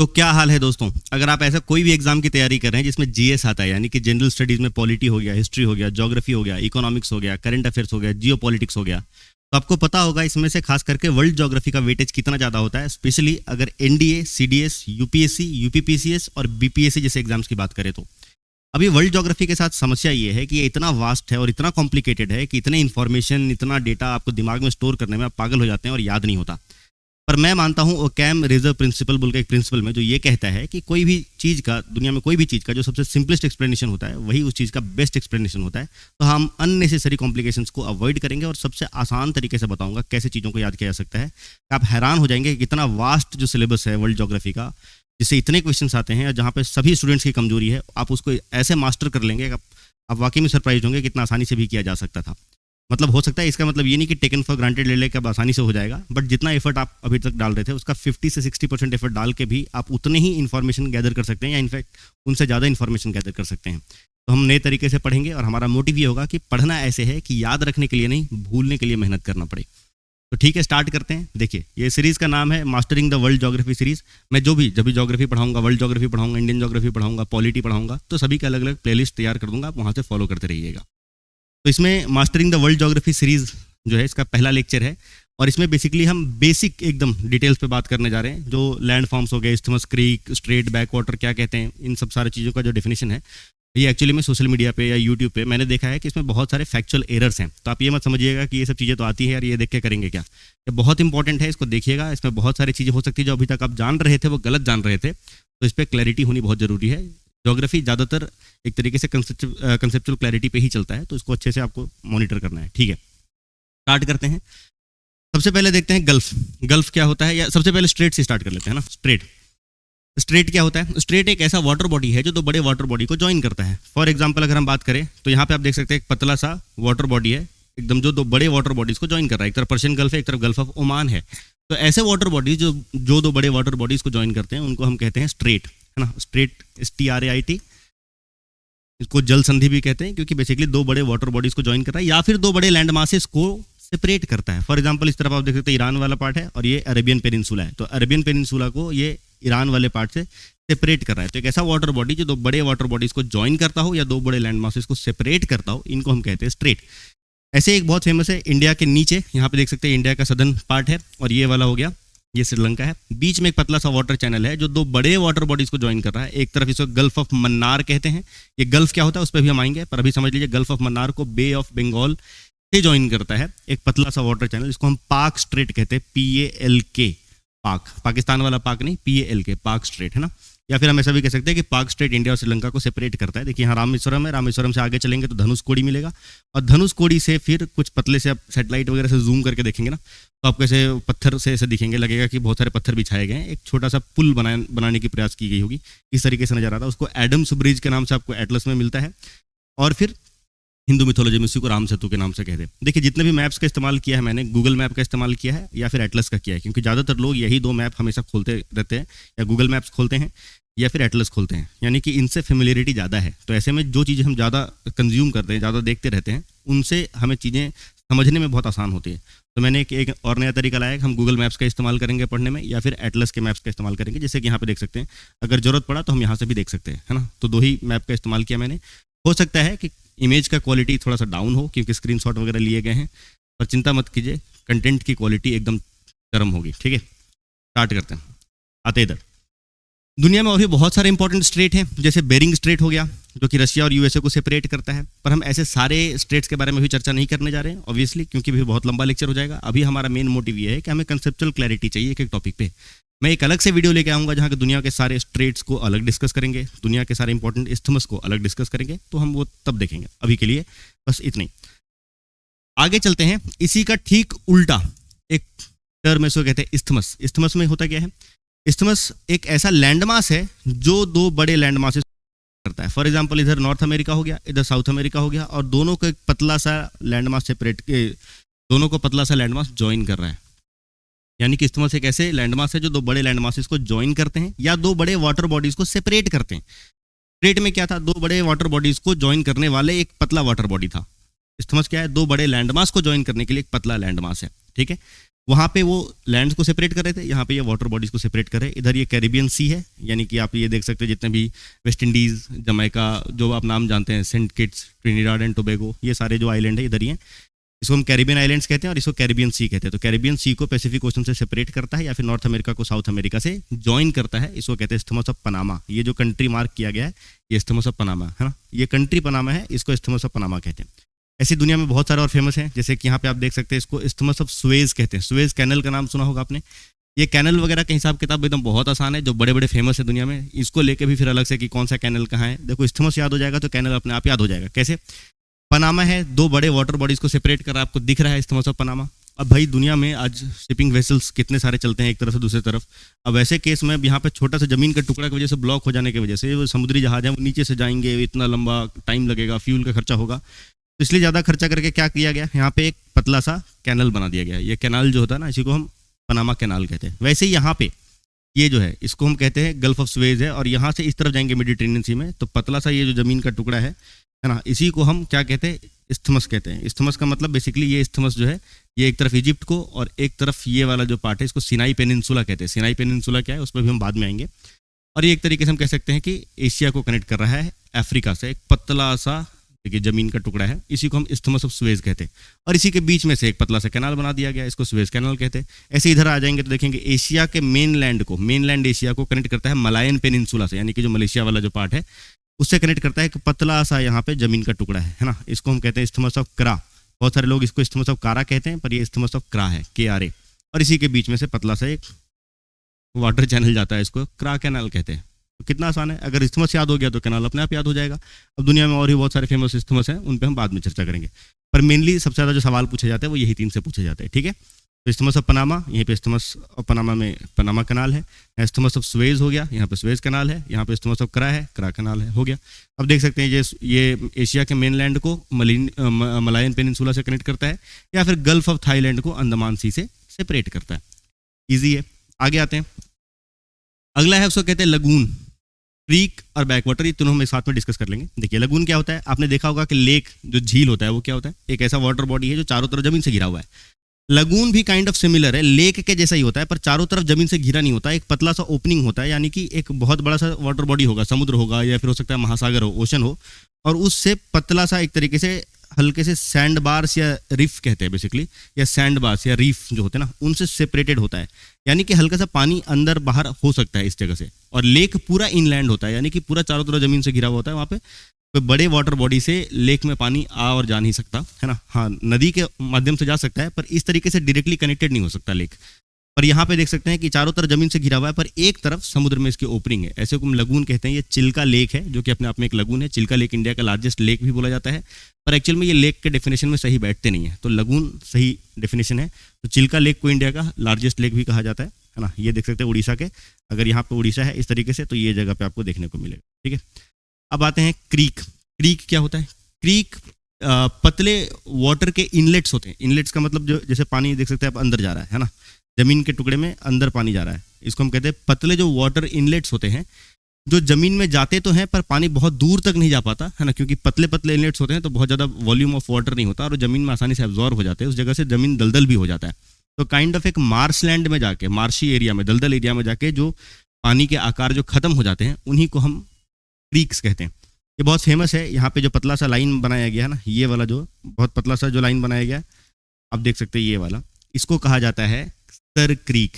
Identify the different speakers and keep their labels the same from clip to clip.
Speaker 1: तो क्या हाल है दोस्तों। अगर आप ऐसा कोई भी एग्जाम की तैयारी कर रहे हैं जिसमें जीएस आता है, यानी कि जनरल स्टडीज में पॉलिटी हो गया, हिस्ट्री हो गया, ज्योग्राफी हो गया, इकोनॉमिक्स हो गया, करंट अफेयर्स हो गया, जियो पॉलिटिक्स हो गया, तो आपको पता होगा इसमें से खास करके वर्ल्ड ज्योग्राफी का वेटेज कितना ज़्यादा होता है, स्पेशली अगर एनडीए, सीडीएस, यूपीएससी, यूपीपीसीएस और बीपीएससी जैसे एग्जाम्स की बात करें तो अभी वर्ल्ड ज्योग्राफी के साथ समस्या ये है कि ये इतना वास्ट है और इतना कॉम्प्लिकेटेड है कि इतने इन्फॉर्मेशन, इतना डेटा आपको दिमाग में स्टोर करने में आप पागल हो जाते हैं और याद नहीं होता। पर मैं मानता हूँ ओकैम रिजर्व प्रिंसिपल बोल के एक प्रिंसिपल में जो ये कहता है कि कोई भी चीज़ का, दुनिया में कोई भी चीज़ का जो सबसे सिंपलेस्ट एक्सप्लेनेशन होता है वही उस चीज़ का बेस्ट एक्सप्लेनेशन होता है। तो हम अननेसेसरी कॉम्प्लिकेशंस को अवॉइड करेंगे और सबसे आसान तरीके से बताऊंगा कैसे चीज़ों को याद किया जा सकता है। आप हैरान हो जाएंगे कि कितना वास्ट जो सिलेबस है वर्ल्ड ज्योग्राफी का, जिससे इतने क्वेश्चंस आते हैं, जहाँ पे सभी स्टूडेंट्स की कमजोरी है, आप उसको ऐसे मास्टर कर लेंगे कि आप वाकई में सरप्राइज होंगे कितना आसानी से भी किया जा सकता था। मतलब हो सकता है, इसका मतलब ये नहीं कि टेकन फॉर ग्रांटेड ले लेकर अब आसानी से हो जाएगा, बट जितना एफर्ट आप अभी तक डाल रहे थे उसका 50 से 60% एफर्ट डाल के भी आप उतने ही इन्फॉर्मेशन गैदर कर सकते हैं, या इनफैक्ट उनसे ज़्यादा इन्फॉर्मेशन गैदर कर सकते हैं। तो हम नए तरीके से पढ़ेंगे और हमारा मोटिव ये होगा कि पढ़ना ऐसे है कि याद रखने के लिए नहीं, भूलने के लिए मेहनत करना पड़े। तो ठीक है, स्टार्ट करते हैं। देखिए, ये सीरीज़ का नाम है mastering the world geography series. मैं जब भी ज्योग्राफी पढ़ाऊंगा, वर्ल्ड ज्योग्राफी पढ़ाऊंगा, इंडियन ज्योग्राफी पढ़ाऊंगा, पॉलिटी पढ़ाऊंगा, तो सभी के अलग अलग प्लेलिस्ट तैयार कर दूंगा, आप वहाँ से फॉलो करते रहिएगा। तो इसमें mastering the world geography series जो है, इसका पहला लेक्चर है और इसमें बेसिकली हम बेसिक एकदम डिटेल्स पे बात करने जा रहे हैं। जो लैंड फॉर्म्स हो गए, isthmus, creek, straight, back water क्या कहते हैं, इन सब सारी चीज़ों का जो डेफिनेशन है, ये एक्चुअली में सोशल मीडिया पे या यूट्यूब पे मैंने देखा है कि इसमें बहुत सारे फैक्चुअल एरर्स हैं। तो आप ये मत समझिएगा कि ये सब चीज़ें तो आती है यार, ये देख के करेंगे क्या। ये बहुत इंपॉर्टेंट है, इसको देखिएगा। इसमें बहुत सारी चीज़ें हो सकती है जो अभी तक आप जान रहे थे वो गलत जान रहे थे, तो इस पर क्लैरिटी होनी बहुत ज़रूरी है। ज्योग्राफी ज़्यादातर एक तरीके से कंसेप्चुअल क्लैरिटी पे ही चलता है, तो इसको अच्छे से आपको मॉनिटर करना है। ठीक है, स्टार्ट करते हैं। सबसे पहले देखते हैं गल्फ क्या होता है, या सबसे पहले स्ट्रेट से स्टार्ट कर लेते हैं ना। स्ट्रेट क्या होता है? स्ट्रेट एक ऐसा वाटर बॉडी है जो दो बड़े वाटर बॉडी को ज्वाइन करता है। फॉर एग्जांपल अगर हम बात करें तो यहाँ पे आप देख सकते हैं एक पतला सा वाटर बॉडी है एकदम, जो दो बड़े वाटर बॉडीज को ज्वाइन कर रहा है। एक तरफ पर्शियन गल्फ है, एक तरफ गल्फ ऑफ ओमान है। तो ऐसे वाटर बॉडीज जो दो बड़े वाटर बॉडीज को ज्वाइन करते हैं उनको हम कहते हैं स्ट्रेट, है ना। स्ट्रेट, STRAIT, इसको जल संधि भी कहते हैं, क्योंकि बेसिकली दो बड़े वाटर बॉडीज को ज्वाइन कर रहा है या फिर दो बड़े लैंड मासेस को सेपरेट करता है। फॉर एग्जांपल इस तरफ आप देख सकते हैं ईरान वाला पार्ट है और ये अरेबियन पेनिनसुला है, तो अरेबियन पेनिनसुला को ये ईरान वाले पार्ट से सेपरेट कर रहा है। तो एक ऐसा वाटर बॉडी जो दो बड़े वाटर बॉडीज को ज्वाइन करता हो या दो बड़े लैंड मासेस को सेपरेट करता हो, इनको हम कहते हैं स्ट्रेट। ऐसे एक बहुत फेमस है इंडिया के नीचे, यहाँ पे देख सकते हैं इंडिया का सदर्न पार्ट है और ये वाला हो गया, ये श्रीलंका है। बीच में एक पतला सा वाटर चैनल है जो दो बड़े वाटर बॉडीज को ज्वाइन कर रहा है। एक तरफ इसको गल्फ ऑफ मन्नार कहते हैं। ये गल्फ क्या होता है उस पर भी हम आएंगे, पर अभी समझ लीजिए गल्फ ऑफ मन्नार को बे ऑफ बंगाल से ज्वाइन करता है एक पतला सा वाटर चैनल, इसको हम पाक स्ट्रेट कहते हैं, PALK, पाक, पाकिस्तान वाला पाक नहीं, PALK, पाक स्ट्रेट, है ना। या फिर हम ऐसा भी कह सकते हैं कि पाक स्ट्रेट इंडिया और श्रीलंका को सेपरेट करता है। देखिए यहाँ रामेश्वरम है, रामेश्वरम से आगे चलेंगे तो धनुषकोडी मिलेगा, और धनुषकोडी से फिर कुछ पतले से आप सेटेलाइट वगैरह से जूम करके देखेंगे ना, तो आपको ऐसे पत्थर से ऐसे दिखेंगे, लगेगा कि बहुत सारे पत्थर बिछाए गए हैं, एक छोटा सा पुल बनाने की प्रयास की गई होगी, इस तरीके से नजर आता है। उसको एडम्स ब्रिज के नाम से आपको एटलस में मिलता है, और फिर हिंदू मिथोलॉजी में उसी को राम सेतु के नाम से कहते हैं। देखिए जितने भी मैप्स का इस्तेमाल किया है मैंने, गूगल मैप का इस्तेमाल किया है या फिर एटलस का किया है, क्योंकि ज़्यादातर लोग यही दो मैप हमेशा खोलते रहते हैं, या गूगल मैप्स खोलते हैं या फिर एटलस खोलते हैं, यानी कि इनसे फेमिलियरिटी ज़्यादा है। तो ऐसे में जो चीज़ें हम ज़्यादा कंज्यूम करते हैं, ज़्यादा देखते रहते हैं, उनसे हमें चीज़ें समझने में बहुत आसान होती है। तो मैंने एक और नया तरीका लाया कि हम गूगल मैप्स का इस्तेमाल करेंगे पढ़ने में, या फिर एटलस के मैप्स का इस्तेमाल करेंगे। जैसे कि यहाँ पे देख सकते हैं, अगर जरूरत पड़ा तो हम यहाँ से भी देख सकते हैं, है ना। तो दो ही मैप का इस्तेमाल किया मैंने। हो सकता है कि इमेज का क्वालिटी थोड़ा सा डाउन हो क्योंकि स्क्रीनशॉट वगैरह लिए गए हैं, पर चिंता मत कीजिए, कंटेंट की क्वालिटी एकदम गर्म होगी। ठीक है, स्टार्ट करते हैं। आते इधर, दुनिया में और भी बहुत सारे इंपॉर्टेंट स्ट्रेट हैं, जैसे बेरिंग स्ट्रेट हो गया जो कि रशिया और USA को सेपरेट करता है, पर हम ऐसे सारे स्ट्रेट्स के बारे में भी चर्चा नहीं करने जा रहे हैं ऑब्वियसली, क्योंकि भी बहुत लंबा लेक्चर हो जाएगा। अभी हमारा मेन मोटिव ये है कि हमें कंसेप्चुअल क्लैरिटी चाहिए एक एक टॉपिक पे। मैं एक अलग से वीडियो लेके आऊँगा जहाँ के दुनिया के सारे स्ट्रेट्स को अलग डिस्कस करेंगे, दुनिया के सारे इंपॉर्टेंट इस्थमस को अलग डिस्कस करेंगे, तो हम वो तब देखेंगे। अभी के लिए बस इतना ही। आगे चलते हैं। इसी का ठीक उल्टा एक टर्म इसको कहते हैं इस्थमस। इस्थमस में होता क्या है? इस्थमस एक ऐसा लैंडमास है जो दो बड़े लैंडमासेस करता है। फॉर एग्जांपल इधर नॉर्थ अमेरिका हो गया, इधर साउथ अमेरिका हो गया, और दोनों को एक पतला सा लैंडमास सेपरेट, दोनों को पतला सा लैंडमास ज्वाइन कर रहा है। यानी कि इस्थमस एक ऐसे लैंडमास है जो दो बड़े लैंडमासेस को ज्वाइन करते हैं या दो बड़े वाटर बॉडीज को सेपरेट करते हैं। स्ट्रेट में क्या था? दो बड़े वाटर बॉडीज को ज्वाइन करने वाले एक पतला वाटर बॉडी था। इस्थमस क्या है? दो बड़े लैंडमास को ज्वाइन करने के लिए एक पतला लैंडमास है। ठीक है, वहाँ पे वो लैंड्स को सेपरेट कर रहे थे, यहाँ पे ये वाटर बॉडीज़ को सेपरेट कर रहे हैं। इधर ये कैरिबियन सी है, यानी कि आप ये देख सकते हैं जितने भी वेस्ट इंडीज़, जमैका, जो आप नाम जानते हैं, Saint Kitts, Trinidad and Tobago, ये सारे जो आइलैंड है इधर ही हैं। इसको हम कैरिबियन आइलैंड्स कहते हैं और इसको कैरिबियन सी कहते हैं। तो कैरिबियन सी को पैसिफिक ओशन से सेपरेट करता है या फिर नॉर्थ अमेरिका को साउथ अमेरिका से जॉइन करता है, इसको कहते हैं इस्थमस ऑफ पनामा। ये जो कंट्री मार्क किया गया है ये इस्थमस ऑफ पनामा है ना, ये कंट्री पनामा है, इसको इस्थमस ऑफ पनामा कहते हैं। ऐसी दुनिया में बहुत सारे और फेमस हैं, जैसे कि यहाँ पे आप देख सकते हैं इसको इस्थमस ऑफ सुएज कहते हैं। सुएज कैनल का नाम सुना होगा आपने। ये कैनल वगैरह के हिसाब किताब एकदम बहुत आसान है, जो बड़े बड़े फेमस है दुनिया में, इसको लेके भी फिर अलग से कि कौन सा कैनल कहाँ है। देखो इस्थमस याद हो जाएगा तो कैनल अपने आप याद हो जाएगा। कैसे? पनामा है, दो बड़े वाटर बॉडीज को सेपरेट कर आपको दिख रहा है इस्थमस ऑफ पनामा। अब भाई दुनिया में आज शिपिंग वेसल्स कितने सारे चलते हैं एक तरफ से दूसरे तरफ। अब ऐसे केस में यहाँ पे छोटा सा जमीन का टुकड़ा की वजह से ब्लॉक हो जाने की वजह से वो समुद्री जहाज है वो नीचे से जाएंगे, इतना लंबा टाइम लगेगा, फ्यूल का खर्चा होगा, तो इसलिए ज़्यादा खर्चा करके क्या किया गया, यहाँ पे एक पतला सा कैनल बना दिया गया। ये कैनाल जो होता है ना, इसी को हम पनामा कैनाल कहते हैं। वैसे ही यहाँ पे ये जो है इसको हम कहते हैं गल्फ ऑफ सुएज है, और यहाँ से इस तरफ जाएंगे मेडिटेरेनियन सी में, तो पतला सा ये जो ज़मीन का टुकड़ा है ना, इसी को हम क्या कहते हैं, इस्थमस कहते हैं। इस्थमस का मतलब बेसिकली ये इस्थमस जो है ये एक तरफ इजिप्ट को और एक तरफ ये वाला जो पार्ट है इसको सिनाई पेनिनसुला कहते हैं। सिनाई पेनिनसुला क्या है उस पर भी हम बाद में आएंगे। और ये एक तरीके से हम कह सकते हैं कि एशिया को कनेक्ट कर रहा है अफ्रीका से, एक पतला सा देखिए जमीन का टुकड़ा है, इसी को हम इस्थमस ऑफ सुएज कहते हैं। और इसी के बीच में से एक पतला सा कैनाल बना दिया गया, इसको सुएज कैनाल कहते हैं। ऐसे इधर आ जाएंगे तो देखेंगे एशिया के मेन लैंड एशिया को कनेक्ट करता है मलायन पेनिनसुला से, यानी कि जो मलेशिया वाला जो पार्ट है उससे कनेक्ट करता है एक पतला सा यहाँ पे जमीन का टुकड़ा है ना, इसको हम कहते हैं इस्थमस ऑफ क्रा। बहुत सारे लोग इसको इस्थमस ऑफ कारा कहते हैं, पर ये इस्थमस ऑफ क्रा है, KRA। और इसी के बीच में से पतला सा एक वाटर चैनल जाता है, इसको क्रा कैनाल कहते हैं। तो कितना आसान है, अगर इस्थमस याद हो गया तो कैनाल अपने आप याद हो जाएगा। अब दुनिया में और भी बहुत सारे फेमस इस्थमस हैं, उन पर हम बाद में चर्चा करेंगे, पर मेनली सबसे ज़्यादा जो सवाल पूछे जाते हैं वो यही 3 से पूछे जाते हैं। ठीक है, तो इस्थमस ऑफ पनामा, यहीं पे इस्थमस ऑफ पनामा में पनामा कैनाल है। इस्थमस ऑफ सुएज हो गया, यहाँ पे सुएज कैनाल है। यहाँ पे इस्थमस ऑफ क्रा है, क्रा कैनाल है, हो गया। अब देख सकते हैं ये एशिया के मेनलैंड को मलायन पेनिनसुला से कनेक्ट करता है, या फिर गल्फ ऑफ थाईलैंड को अंडमान सी से सेपरेट करता है। ईजी है। आगे आते हैं, अगला है उसको कहते हैं लगून। क्रीक और बैकवाटर, ये तीनों हम एक साथ में डिस्कस कर लेंगे। देखिए लगून क्या होता है, आपने देखा होगा कि लेक जो झील होता है वो क्या होता है, एक ऐसा वाटर बॉडी है जो चारों तरफ जमीन से घिरा हुआ है। लगून भी काइंड ऑफ सिमिलर है, लेक के जैसा ही होता है, पर चारों तरफ जमीन से घिरा नहीं होता, एक पतला सा ओपनिंग होता है, यानी कि एक बहुत बड़ा सा वाटर बॉडी होगा, समुद्र होगा या फिर हो सकता है महासागर हो, ओशन हो, और उससे पतला सा एक तरीके से हल्के से सैंड बार्स या रिफ कहते हैं बेसिकली, या सैंड बार्स या रीफ जो होते हैं ना, उनसे सेपरेटेड होता है, यानी कि हल्का सा पानी अंदर बाहर हो सकता है इस जगह से। और लेक पूरा इनलैंड होता है, यानी कि पूरा चारों तरफ जमीन से घिरा हुआ होता है। वहाँ पे तो बड़े वाटर बॉडी से लेक में पानी आ और जा नहीं सकता है ना, हाँ नदी के माध्यम से जा सकता है, पर इस तरीके से डायरेक्टली कनेक्टेड नहीं हो सकता लेक। पर यहाँ पे देख सकते हैं कि चारों तरफ जमीन से घिरा हुआ है, पर एक तरफ समुद्र में इसकी ओपनिंग है, ऐसे को हम लगून कहते हैं। ये चिल्का लेक है जो कि अपने आप में एक लगून है। चिल्का लेक इंडिया का लार्जेस्ट लेक भी बोला जाता है, पर एक्चुअल में ये लेक के डेफिनेशन में सही बैठते नहीं है, तो लगून सही डेफिनेशन है। तो चिल्का लेक को इंडिया का लार्जेस्ट लेक भी कहा जाता है ना। ये देख सकते हैं उड़ीसा के, अगर यहाँ पे उड़ीसा है इस तरीके से तो ये जगह पे आपको देखने को मिलेगा। ठीक है, अब आते हैं क्रीक। क्रीक क्या होता है? क्रीक पतले वाटर के इनलेट्स होते हैं। इनलेट्स का मतलब जो जैसे पानी देख सकते हैं आप अंदर जा रहा है ना, जमीन के टुकड़े में अंदर पानी जा रहा है, इसको हम कहते हैं पतले जो वाटर इनलेट्स होते हैं, जो जमीन में जाते तो हैं पर पानी बहुत दूर तक नहीं जा पाता है ना, क्योंकि पतले पतले इनलेट्स होते हैं तो बहुत ज़्यादा वॉल्यूम ऑफ वाटर नहीं होता और जमीन में आसानी से एब्जॉर्ब हो जाते हैं, उस जगह से जमीन दलदल भी हो जाता है। तो काइंड ऑफ एक मार्श लैंड में जाके, मार्शी एरिया में, दलदल एरिया में जाके जो पानी के आकार जो खत्म हो जाते हैं उन्हीं को हम क्रीक्स कहते हैं। ये बहुत फेमस है। यहाँ पे जो पतला सा लाइन बनाया गया है ना, ये वाला जो बहुत पतला सा जो लाइन बनाया गया आप देख सकते हैं, ये वाला, इसको कहा जाता है सर क्रीक।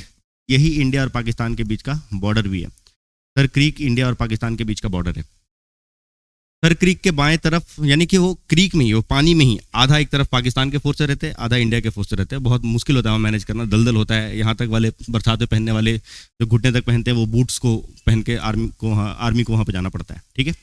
Speaker 1: यही इंडिया और पाकिस्तान के बीच का बॉर्डर भी है। सर क्रीक इंडिया और पाकिस्तान के बीच का बॉर्डर है। सर क्रीक के बाएं तरफ, यानी कि वो क्रीक में ही, वो पानी में ही, आधा एक तरफ पाकिस्तान के फोर्स रहते हैं, आधा इंडिया के फोर्स रहते हैं। बहुत मुश्किल होता है वहाँ मैनेज करना, दलदल होता है। यहाँ तक वाले बरसात में पहनने वाले जो घुटने तक पहनते हैं वो बूट्स को पहन के आर्मी को वहाँ पर जाना पड़ता है। ठीक है,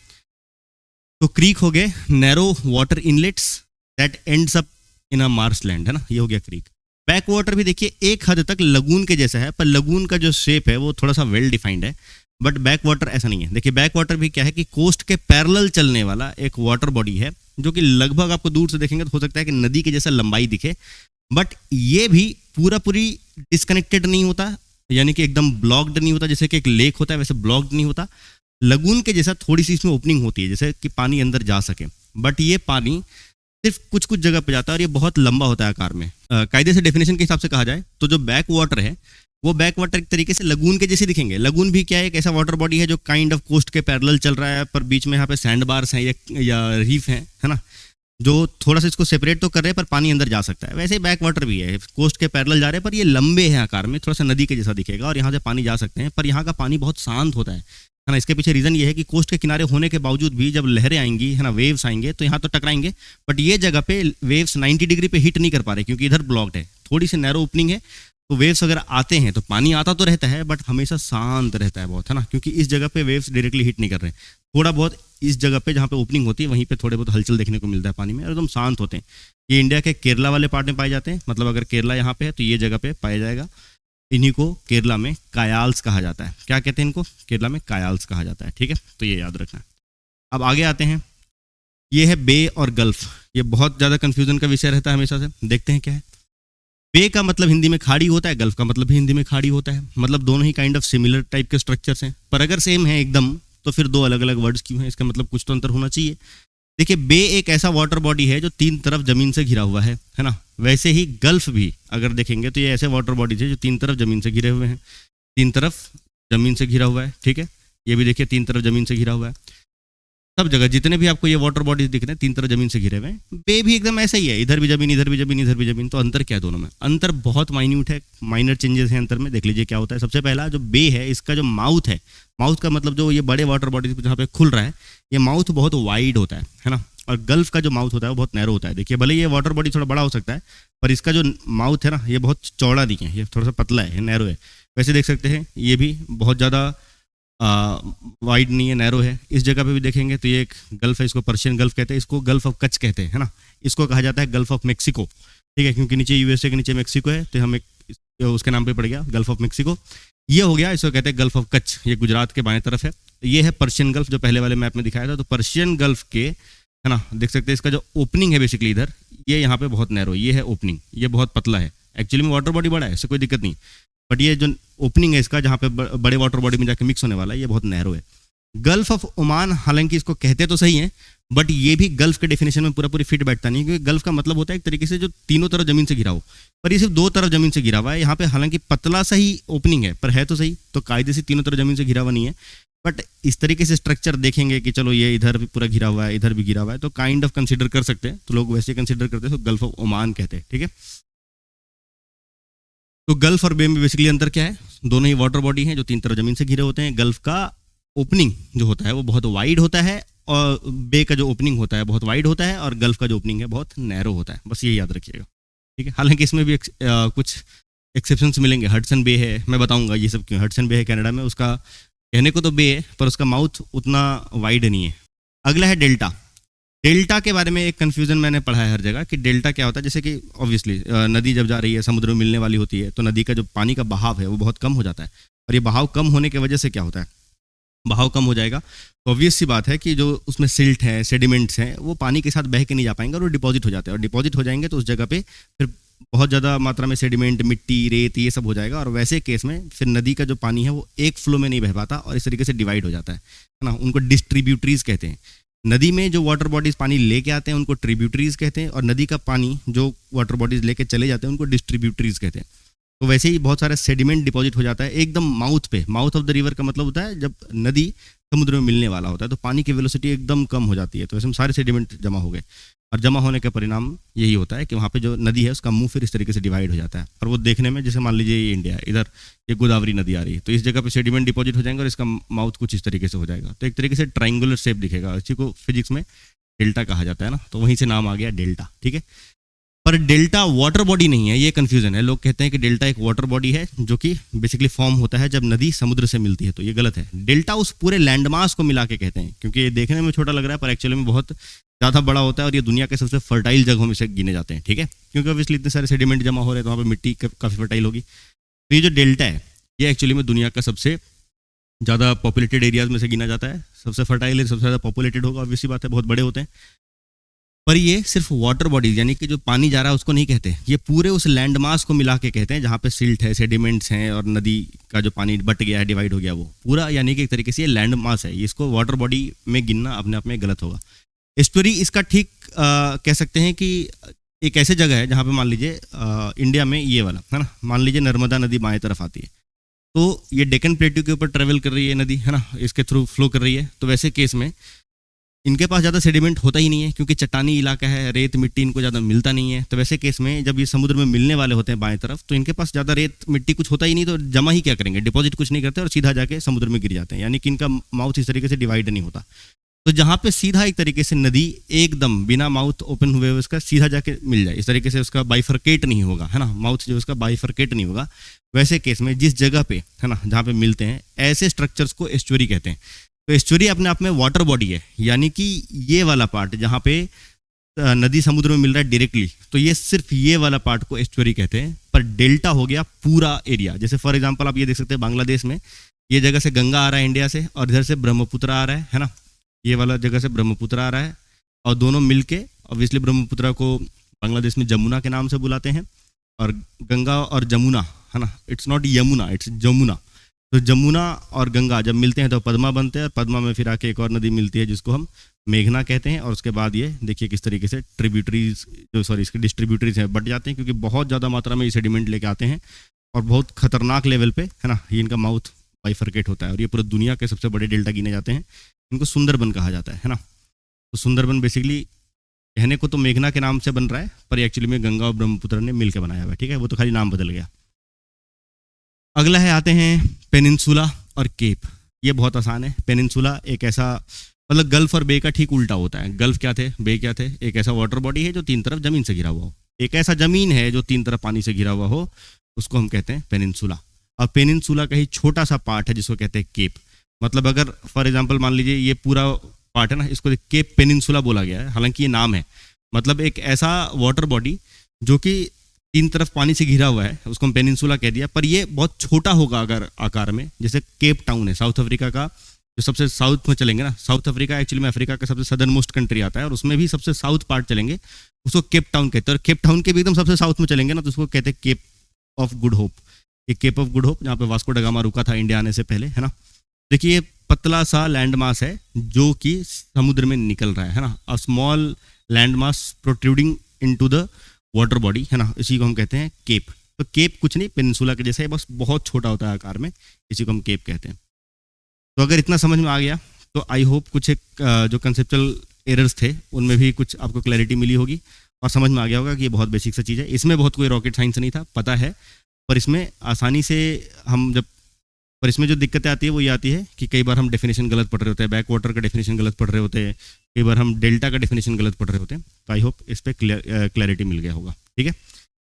Speaker 1: तो क्रीक हो गए narrow water inlets that ends up in a Marsh land, है ना, ये हो गया क्रीक। बैक वाटर भी देखिए एक हद तक लगून के जैसा है, पर लगून का जो शेप है वो थोड़ा सा वेल डिफाइंड है, बट बैक वाटर ऐसा नहीं है। देखिए बैक वाटर भी क्या है कि कोस्ट के पैरेलल चलने वाला एक वाटर बॉडी है, जो कि लगभग आपको दूर से देखेंगे तो हो सकता है कि नदी के जैसा लंबाई दिखे, बट ये भी पूरी डिस्कनेक्टेड नहीं होता, यानी कि एकदम ब्लॉक्ड नहीं होता। जैसे कि एक लेक होता है वैसे ब्लॉक्ड नहीं होता। लगून के जैसा थोड़ी सी इसमें ओपनिंग होती है, जैसे कि पानी अंदर जा सके, बट ये पानी सिर्फ कुछ कुछ जगह पे जाता है और ये बहुत लंबा होता है आकार में। कायदे से डेफिनेशन के हिसाब से कहा जाए तो जो बैक वाटर है वो बैक वाटर एक तरीके से लगून के जैसे दिखेंगे। लगून भी क्या है, एक ऐसा वाटर बॉडी है जो काइंड ऑफ कोस्ट के पैरेलल चल रहा है, पर बीच में यहाँ पे सैंड बार्स हैं या रीफ हैं, है ना, जो थोड़ा सा इसको सेपरेट तो कर रहे हैं पर पानी अंदर जा सकता है। वैसे ही बैक वाटर भी है, कोस्ट के पैरेलल जा रहे हैं पर ये लंबे हैं आकार में, थोड़ा सा नदी के जैसा दिखेगा और यहाँ से पानी जा सकते हैं, पर यहाँ का पानी बहुत शांत होता है ना। इसके पीछे रीज़न ये है कि कोस्ट के किनारे होने के बावजूद भी जब लहरें आएंगी, है ना, वेव्स आएंगे तो यहाँ तो टकराएंगे, बट ये जगह पे वेव्स 90 डिग्री पे हिट नहीं कर पा रहे क्योंकि इधर ब्लॉक्ड है, थोड़ी सी नैरो ओपनिंग है। तो वेव्स अगर आते हैं तो पानी आता तो रहता है बट हमेशा शांत रहता है बहुत, है ना, क्योंकि इस जगह पे वेव्स डायरेक्टली हिट नहीं कर रहे हैं। थोड़ा बहुत इस जगह पे जहाँ पे ओपनिंग होती है वहीं पे थोड़े बहुत हलचल देखने को मिलता है पानी में और एकदम शांत होते हैं। ये इंडिया के केरला वाले पार्ट में पाए जाते हैं, मतलब अगर केरला यहाँ पे है तो ये जगह पे पाया जाएगा। इन्हीं को केरला में कायाल्स कहा जाता है। क्या कहते हैं इनको? केरला में कायाल्स कहा जाता है, ठीक है, तो ये याद रखना है। अब आगे आते हैं, ये है बे और गल्फ। ये बहुत ज़्यादा कन्फ्यूजन का विषय रहता है हमेशा से। देखते हैं क्या है। बे का मतलब हिंदी में खाड़ी होता है, गल्फ का मतलब भी हिंदी में खाड़ी होता है, मतलब दोनों ही काइंड ऑफ सिमिलर टाइप के स्ट्रक्चर्स हैं, पर अगर सेम है एकदम तो फिर दो अलग अलग वर्ड्स क्यों हैं? इसका मतलब कुछ तो अंतर होना चाहिए। देखिए, बे एक ऐसा वाटर बॉडी है जो तीन तरफ जमीन से घिरा हुआ है ना। वैसे ही गल्फ भी अगर देखेंगे तो ये ऐसे वाटर बॉडीज है जो तीन तरफ जमीन से घिरे हुए हैं, तीन तरफ जमीन से घिरा हुआ है, ठीक है। ये भी देखिए तीन तरफ जमीन से घिरा हुआ है। सब जगह जितने भी आपको ये वाटर बॉडीज दिख रहे हैं तीन तरफ जमीन से घिरे हुए हैं। बे भी एकदम ऐसा ही है, इधर भी जमीन, इधर भी जमीन, इधर भी जमीन। तो अंतर क्या है दोनों में? अंतर बहुत माइन्यूट है, माइनर चेंजेस हैं अंतर में। देख लीजिए क्या होता है। सबसे पहला जो बे है, इसका जो माउथ है, माउथ का मतलब जो ये बड़े वाटर बॉडीज जहाँ पे खुल रहा है, ये माउथ बहुत वाइड होता है ना। और गल्फ का जो माउथ होता है वो बहुत नैरो होता है। देखिए, भले ये वाटर बॉडी थोड़ा बड़ा हो सकता है पर इसका जो माउथ है ना, ये बहुत चौड़ा नहीं है, ये थोड़ा सा पतला है, नैरो है। वैसे देख सकते हैं ये भी बहुत ज़्यादा वाइड नहीं है, नैरो है। इस जगह पे भी देखेंगे तो ये एक गल्फ है, इसको पर्शियन गल्फ कहते हैं, इसको गल्फ ऑफ कच्छ कहते हैं, है ना। इसको कहा जाता है गल्फ ऑफ मेक्सिको, ठीक है, क्योंकि नीचे यूएसए के नीचे मेक्सिको है तो हम एक उसके नाम पे पड़ गया गल्फ ऑफ मेक्सिको। ये हो गया, इसको कहते हैं गल्फ ऑफ कच्छ, ये गुजरात के बाएं तरफ है। ये है पर्शियन गल्फ जो पहले वाले मैप में दिखाया था। तो पर्शियन गल्फ के, है ना, देख सकते हैं इसका जो ओपनिंग है बेसिकली इधर, ये यहाँ पे बहुत नैरो, ये है ओपनिंग, ये बहुत पतला है। एक्चुअली में वाटर बॉडी बड़ा है, इससे कोई दिक्कत नहीं, बट ये जो ओपनिंग है इसका, जहाँ पे बड़े वाटर बॉडी में जाके मिक्स होने वाला है, ये बहुत नैरो है। गल्फ ऑफ ओमान, हालांकि इसको कहते तो सही है बट ये भी गल्फ के डेफिनेशन में पूरा फिट बैठता नहीं, क्योंकि गल्फ का मतलब होता है एक तरीके से जो तीनों तरफ जमीन से घिरा हो, पर ये सिर्फ दो तरफ जमीन से घिरा हुआ है। यहाँ पे हालांकि पतला सा ही ओपनिंग है पर है तो सही, तो कायदे से तीनों तरफ जमीन से घिरा हुआ नहीं है। बट इस तरीके से स्ट्रक्चर देखेंगे कि चलो ये इधर भी पूरा घिरा हुआ है, इधर भी घिरा हुआ है, तो काइंड ऑफ कंसिडर कर सकते हैं। तो लोग वैसे कंसिडर करते हैं, तो गल्फ ऑफ ओमान कहते हैं, ठीक है। तो गल्फ और बे में बेसिकली अंतर क्या है? दोनों ही वाटर बॉडी हैं जो तीन तरफ जमीन से घिरे होते हैं। गल्फ का ओपनिंग जो होता है वो बहुत वाइड होता है और बे का जो ओपनिंग होता है बहुत वाइड होता है, और गल्फ का जो ओपनिंग है बहुत नैरो होता है। बस ये याद रखिएगा, ठीक है। हालांकि इसमें भी कुछ एक्सेप्शंस मिलेंगे। हडसन बे है, मैं बताऊंगा ये सब क्यों। हडसन बे है कनाडा में, उसका कहने को तो बे है पर उसका माउथ उतना वाइड नहीं है। अगला है डेल्टा। डेल्टा के बारे में एक कन्फ्यूजन मैंने पढ़ा है हर जगह कि डेल्टा क्या होता है। जैसे कि ऑब्वियसली नदी जब जा रही है, समुद्र में मिलने वाली होती है, तो नदी का जो पानी का बहाव है वो बहुत कम हो जाता है। और ये बहाव कम होने की वजह से क्या होता है, बहाव कम हो जाएगा तो ऑब्वियस सी बात है कि जो उसमें सिल्ट है, सेडिमेंट्स हैं, वो पानी के साथ बह के नहीं जा पाएंगे और वो डिपॉजिट हो जाते हैं। और डिपॉजिट हो जाएंगे तो उस जगह पे फिर बहुत ज़्यादा मात्रा में सेडिमेंट, मिट्टी, रेत, ये सब हो जाएगा। और वैसे केस में फिर नदी का जो पानी है वो एक फ्लो में नहीं बह पाता और इस तरीके से डिवाइड हो जाता है ना। उनको डिस्ट्रीब्यूटरीज कहते हैं। नदी में जो वाटर बॉडीज पानी लेके आते हैं उनको ट्रिब्यूटरीज कहते हैं, और नदी का पानी जो वाटर बॉडीज लेके चले जाते हैं उनको डिस्ट्रीब्यूटरीज कहते हैं। तो वैसे ही बहुत सारा सेडिमेंट डिपॉजिट हो जाता है एकदम माउथ पे। माउथ ऑफ द रिवर का मतलब होता है जब नदी समुद्र में मिलने वाला होता है तो पानी की वेलोसिटी एकदम कम हो जाती है। तो वैसे में सारे सेडिमेंट जमा हो गए, और जमा होने का परिणाम यही होता है कि वहाँ पे जो नदी है उसका मुंह फिर इस तरीके से डिवाइड हो जाता है। और वो देखने में, जैसे मान लीजिए ये इंडिया है, इधर ये गोदावरी नदी आ रही है, तो इस जगह पे सेडिमेंट डिपॉजिट हो जाएंगे और इसका माउथ कुछ इस तरीके से हो जाएगा। तो एक तरीके से ट्राइंगुलर शेप दिखेगा। इसी को फिजिक्स में डेल्टा कहा जाता है ना, तो वहीं से नाम आ गया डेल्टा, ठीक है। पर डेल्टा वाटर बॉडी नहीं है, ये कंफ्यूजन है। लोग कहते हैं कि डेल्टा एक वाटर बॉडी है जो कि बेसिकली फॉर्म होता है जब नदी समुद्र से मिलती है, तो ये गलत है। डेल्टा उस पूरे लैंडमास को मिला के कहते हैं, क्योंकि ये देखने में छोटा लग रहा है पर एक्चुअली में बहुत ज़्यादा बड़ा होता है और ये दुनिया के सबसे फर्टाइल जगहों में से गिने जाते हैं, ठीक है। क्योंकि ऑब्वियसली इतने सारे सेडिमेंट जमा हो रहे हैं तो वहाँ पर मिट्टी काफ़ी फर्टाइल होगी। तो ये जो डेल्टा है ये एक्चुअली में दुनिया का सबसे ज़्यादा पॉपुलेटेड एरियाज में से गिना जाता है। सबसे फर्टाइल है, सबसे ज़्यादा पॉपुलेटेड होगा, ऑब्वियसली बात है, बहुत बड़े होते हैं। पर ये सिर्फ वाटर बॉडीज यानी कि जो पानी जा रहा है उसको नहीं कहते, ये पूरे उस लैंड मास को मिला के कहते हैं जहाँ पे सिल्ट है, सेडिमेंट्स हैं और नदी का जो पानी बट गया है, डिवाइड हो गया, वो पूरा यानी कि एक तरीके से ये लैंड मास है। इसको वाटर बॉडी में गिनना अपने आप में गलत होगा। एस्टुअरी इसका ठीक कह सकते हैं कि एक ऐसे जगह है जहाँ पे मान लीजिए इंडिया में ये वाला है ना, मान लीजिए नर्मदा नदी बाएं तरफ आती है, तो ये डेक्कन प्लेट्यू के ऊपर ट्रेवल कर रही है नदी, है ना, इसके थ्रू फ्लो कर रही है। तो वैसे केस में इनके पास ज़्यादा सेडिमेंट होता ही नहीं है, क्योंकि चट्टानी इलाका है, रेत मिट्टी इनको ज़्यादा मिलता नहीं है। तो वैसे केस में जब ये समुद्र में मिलने वाले होते हैं बाएं तरफ, तो इनके पास ज़्यादा रेत मिट्टी कुछ होता ही नहीं, तो जमा ही क्या करेंगे, डिपॉजिट कुछ नहीं करते और सीधा जाके समुद्र में गिर जाते हैं, यानी कि इनका माउथ इस तरीके से डिवाइड नहीं होता। तो जहाँ पे सीधा एक तरीके से नदी एकदम बिना माउथ ओपन हुए उसका सीधा जाके मिल जाए, इस तरीके से उसका बाइफरकेट नहीं होगा, है ना, माउथ जो उसका बाइफरकेट नहीं होगा, वैसे केस में जिस जगह पे, है ना, जहाँ पे मिलते हैं, ऐसे स्ट्रक्चर्स को एस्चुअरी कहते हैं। तो एस्चुअरी अपने आप में वाटर बॉडी है, यानी कि ये वाला पार्ट जहाँ पे नदी समुद्र में मिल रहा है डायरेक्टली, तो ये सिर्फ ये वाला पार्ट को एस्चुअरी कहते हैं। पर डेल्टा हो गया पूरा एरिया। जैसे फॉर एग्जांपल आप ये देख सकते हैं बांग्लादेश में ये जगह से गंगा आ रहा है इंडिया से, और इधर से ब्रह्मपुत्र आ रहा है ना, ये वाला जगह से ब्रह्मपुत्र आ रहा है, और दोनों मिलके ऑब्वियसली ब्रह्मपुत्र को बांग्लादेश में जमुना के नाम से बुलाते हैं, और गंगा और जमुना, है ना, it's not Yamuna, it's Jamuna. तो जमुना और गंगा जब मिलते हैं तो पद्मा बनते हैं, और पद्मा में फिर आके एक और नदी मिलती है जिसको हम मेघना कहते हैं। और उसके बाद ये देखिए किस तरीके से ट्रिब्यूटरीज इसके डिस्ट्रीब्यूटरीज हैं बट जाते हैं, क्योंकि बहुत ज़्यादा मात्रा में ये सेडिमेंट लेके आते हैं, और बहुत खतरनाक लेवल पे, है ना, ये इनका माउथ बाइफरकेट होता है, और ये पूरी दुनिया के सबसे बड़े डेल्टा गिने जाते हैं। इनको सुंदरबन कहा जाता है ना। तो सुंदरबन बेसिकली कहने को तो मेघना के नाम से बन रहा है, पर एक्चुअली में गंगा और ब्रह्मपुत्र ने मिलकर बनाया हुआ है, ठीक है, वो तो खाली नाम बदल गया। अगला है, आते हैं पेनिनसुला और केप। ये बहुत आसान है। पेनिनसुला एक ऐसा, मतलब गल्फ और बे का ठीक उल्टा होता है। गल्फ क्या थे, बे क्या थे, एक ऐसा वाटर बॉडी है जो तीन तरफ जमीन से घिरा हुआ हो, एक ऐसा जमीन है जो तीन तरफ पानी से घिरा हुआ हो, उसको हम कहते हैं पेनिनसुला। और पेनिनसुला का ही छोटा सा पार्ट है जिसको कहते हैं केप। मतलब अगर फॉर एग्जांपल मान लीजिए ये पूरा पार्ट है ना, इसको केप पेनिनसुला बोला गया है, हालांकि ये नाम है। मतलब एक ऐसा वाटर बॉडी जो कि तीन तरफ पानी से घिरा हुआ है, उसको हम पेनिनसुला कह दिया, पर ये बहुत छोटा होगा अगर आकार में। जैसे केप टाउन है साउथ अफ्रीका का, जो सबसे साउथ में चलेंगे ना, साउथ अफ्रीका एक्चुअली में अफ्रीका का सबसे सदर्न मोस्ट कंट्री आता है, और उसमें भी सबसे साउथ पार्ट चलेंगे, उसको केप टाउन कहते हैं। और केप टाउन के भी एकदम सबसे साउथ में चलेंगे ना, तो उसको कहते हैं केप ऑफ गुड होप। ये केप ऑफ गुड होप जहाँ पे वास्को ड गामा रुका था इंडिया आने से पहले, है ना। देखिए ये पतला सा लैंड मास है जो कि समुद्र में निकल रहा है ना, a small land mass protruding into the water body, है ना, इसी को हम कहते हैं केप। तो केप कुछ नहीं, पेनिनसुला के जैसा है, बस बहुत छोटा होता है आकार में, इसी को हम केप कहते हैं। तो अगर इतना समझ में आ गया तो आई होप कुछ एक जो कंसेप्चुअल एरर्स थे उनमें भी कुछ आपको क्लैरिटी मिली होगी, और समझ में आ गया होगा कि ये बहुत बेसिक सा चीज़ है। इसमें बहुत कोई रॉकेट साइंस नहीं था, पता है, पर इसमें आसानी से हम जब, पर इसमें जो दिक्कतें आती है वो ये आती है कि कई बार हम डेफिनेशन गलत पढ़ रहे होते हैं, बैक वाटर का डेफिनेशन गलत पढ़ रहे होते हैं, कई बार हम डेल्टा का डेफिनेशन गलत पढ़ रहे होते हैं। तो आई होप इस पर क्लैरिटी मिल गया होगा, ठीक है।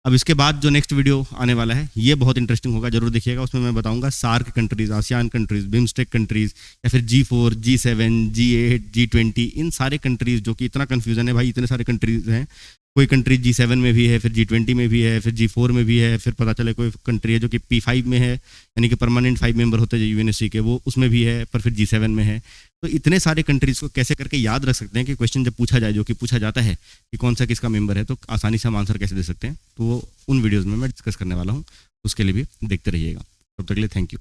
Speaker 1: अब इसके बाद जो नेक्स्ट वीडियो आने वाला है ये बहुत इंटरेस्टिंग होगा, जरूर देखिएगा। उसमें मैं बताऊंगा SAARC countries, ASEAN countries, BIMSTEC countries, या फिर G4, G7, G8, G20, इन सारे कंट्रीज जो कि इतना कन्फ्यूजन है भाई, इतने सारे कंट्रीज हैं। कोई कंट्री G7 में भी है, फिर G20 में भी है, फिर G4 में भी है, फिर पता चले कोई कंट्री है जो कि P5 में है, यानी कि परमानेंट 5 मेंबर होते हैं यूएनएससी के, वो उसमें भी है, पर फिर G7 में है। तो इतने सारे कंट्रीज को कैसे करके याद रख सकते हैं कि क्वेश्चन जब पूछा जाए, जो कि पूछा जाता है कि कौन सा किसका मेंबर है, तो आसानी से हम आंसर कैसे दे सकते हैं, तो वो उन वीडियोज़ में मैं डिस्कस करने वाला हूँ। उसके लिए भी देखते रहिएगा। तब तक के लिए थैंक यू।